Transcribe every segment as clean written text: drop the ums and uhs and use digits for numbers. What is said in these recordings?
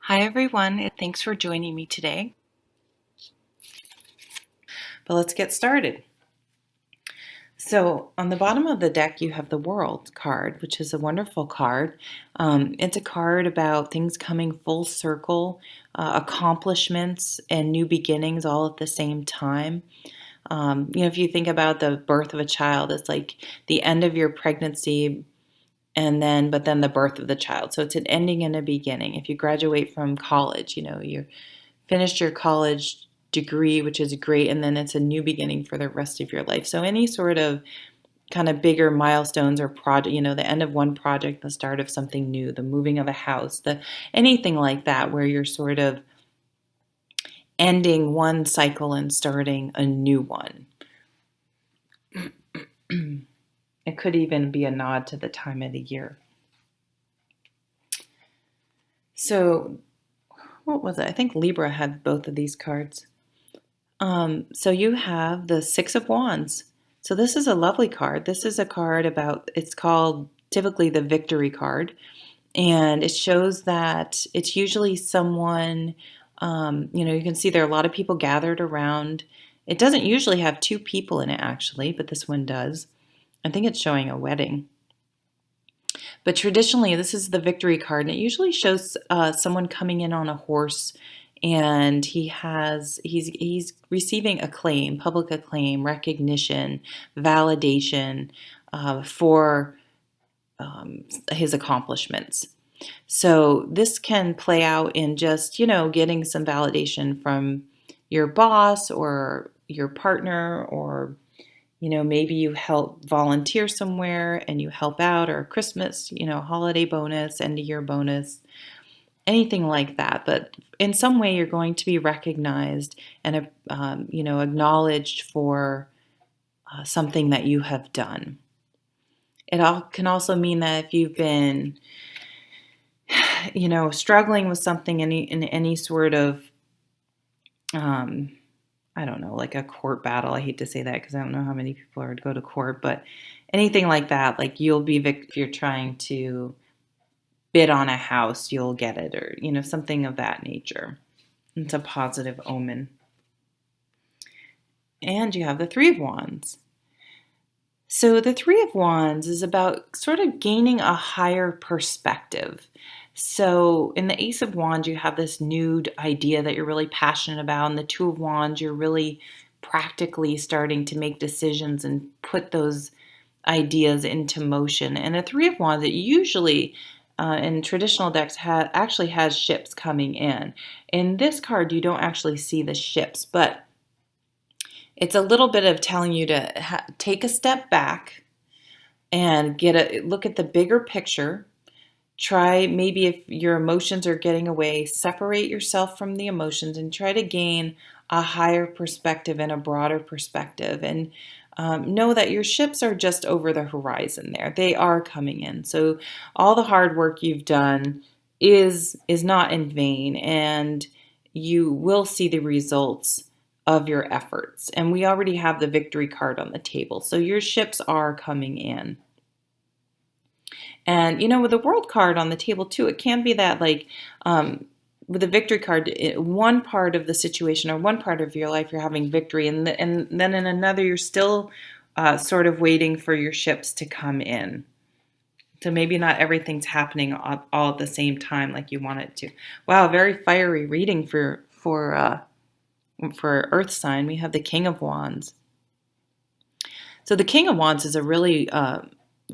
Hi everyone, and thanks for joining me today. But let's get started. So, on the bottom of the deck, you have the World card, which is a wonderful card. It's a card about things coming full circle, accomplishments, and new beginnings all at the same time. If you think about the birth of a child, it's like the end of your pregnancy but then the birth of the child. So, it's an ending and a beginning. If you graduate from college, you finished your college degree, which is great, and then it's a new beginning for the rest of your life. So any sort of kind of bigger milestones or project, the end of one project, the start of something new, the moving of a house, the anything like that where you're sort of ending one cycle and starting a new one. It could even be a nod to the time of the year. So, what was it? I think Libra had both of these cards. So you have the Six of Wands. So this is a lovely card. This is a card it's called typically the victory card. And it shows that it's usually someone, you can see there are a lot of people gathered around. It doesn't usually have two people in it actually, but this one does. I think it's showing a wedding. But traditionally, this is the victory card, and it usually shows someone coming in on a horse, and he's receiving acclaim, public acclaim, recognition, validation for his accomplishments. So this can play out in just getting some validation from your boss or your partner, or maybe you help volunteer somewhere and you help out, or Christmas, holiday bonus, end of year bonus, anything like that. But in some way, you're going to be recognized and, acknowledged for something that you have done. Can also mean that if you've been, struggling with something in any sort of, I don't know, like a court battle. I hate to say that because I don't know how many people are to go to court, but anything like that, like you'll be if you're trying to bid on a house, you'll get it, or something of that nature. It's a positive omen. And you have the Three of Wands. So the Three of Wands is about sort of gaining a higher perspective. So in the Ace of Wands, you have this new idea that you're really passionate about. And the Two of Wands, you're really practically starting to make decisions and put those ideas into motion. And the Three of Wands, it usually in traditional decks actually has ships coming in. In this card, you don't actually see the ships, but it's a little bit of telling you to take a step back and look at the bigger picture. Try, maybe if your emotions are getting away, separate yourself from the emotions and try to gain a higher perspective and a broader perspective. And know that your ships are just over the horizon there. They are coming in. So all the hard work you've done is not in vain, and you will see the results of your efforts. And we already have the victory card on the table. So your ships are coming in. And, with the world card on the table too, it can be that with the victory card, one part of the situation or one part of your life, you're having victory. And then in another, you're still sort of waiting for your ships to come in. So maybe not everything's happening all at the same time like you want it to. Wow, very fiery reading for Earth sign. We have the King of Wands. So the King of Wands is a really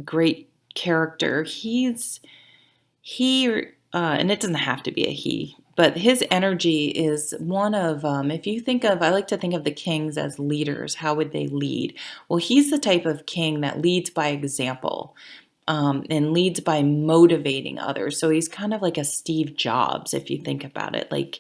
great character. And it doesn't have to be a he, but his energy is one of, if you think of, I like to think of the kings as leaders. How would they lead? Well, he's the type of king that leads by example, and leads by motivating others. So he's kind of like a Steve Jobs, if you think about it. Like,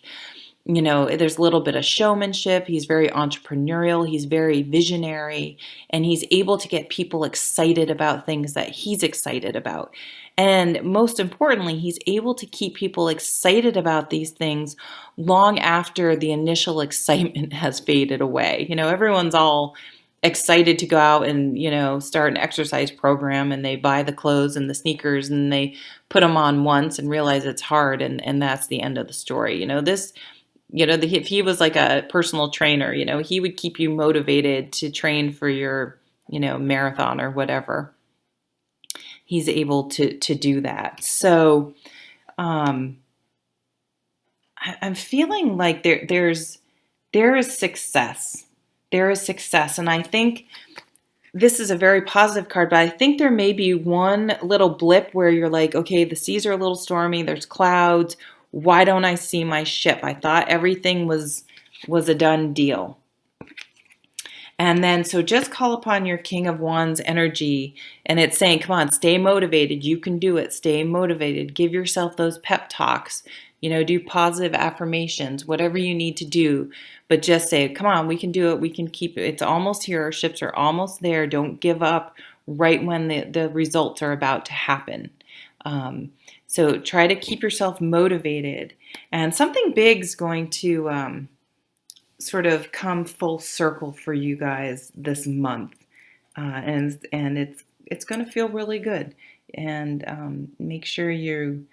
there's a little bit of showmanship. He's very entrepreneurial. He's very visionary, and he's able to get people excited about things that he's excited about. And most importantly, he's able to keep people excited about these things long after the initial excitement has faded away. Everyone's all excited to go out and, start an exercise program, and they buy the clothes and the sneakers and they put them on once and realize it's hard, and that's the end of the story. If he was like a personal trainer, he would keep you motivated to train for your, marathon or whatever. He's able to do that. So, um, I'm feeling like there is success. There is success. And I think this is a very positive card, but I think there may be one little blip where you're like, okay, the seas are a little stormy, there's clouds. Why don't I see my ship? I thought everything was a done deal. And then, so just call upon your King of Wands energy, and it's saying, come on, stay motivated. You can do it. Stay motivated. Give yourself those pep talks. Do positive affirmations, whatever you need to do. But just say, come on, we can do it. We can keep it. It's almost here. Our ships are almost there. Don't give up right when the results are about to happen. So try to keep yourself motivated. And something big's going to sort of come full circle for you guys this month, and it's going to feel really good. And make sure you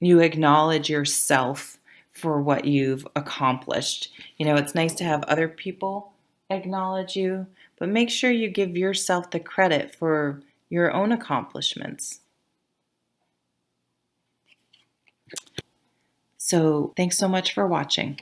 acknowledge yourself for what you've accomplished. It's nice to have other people acknowledge you, but make sure you give yourself the credit for your own accomplishments. So thanks so much for watching.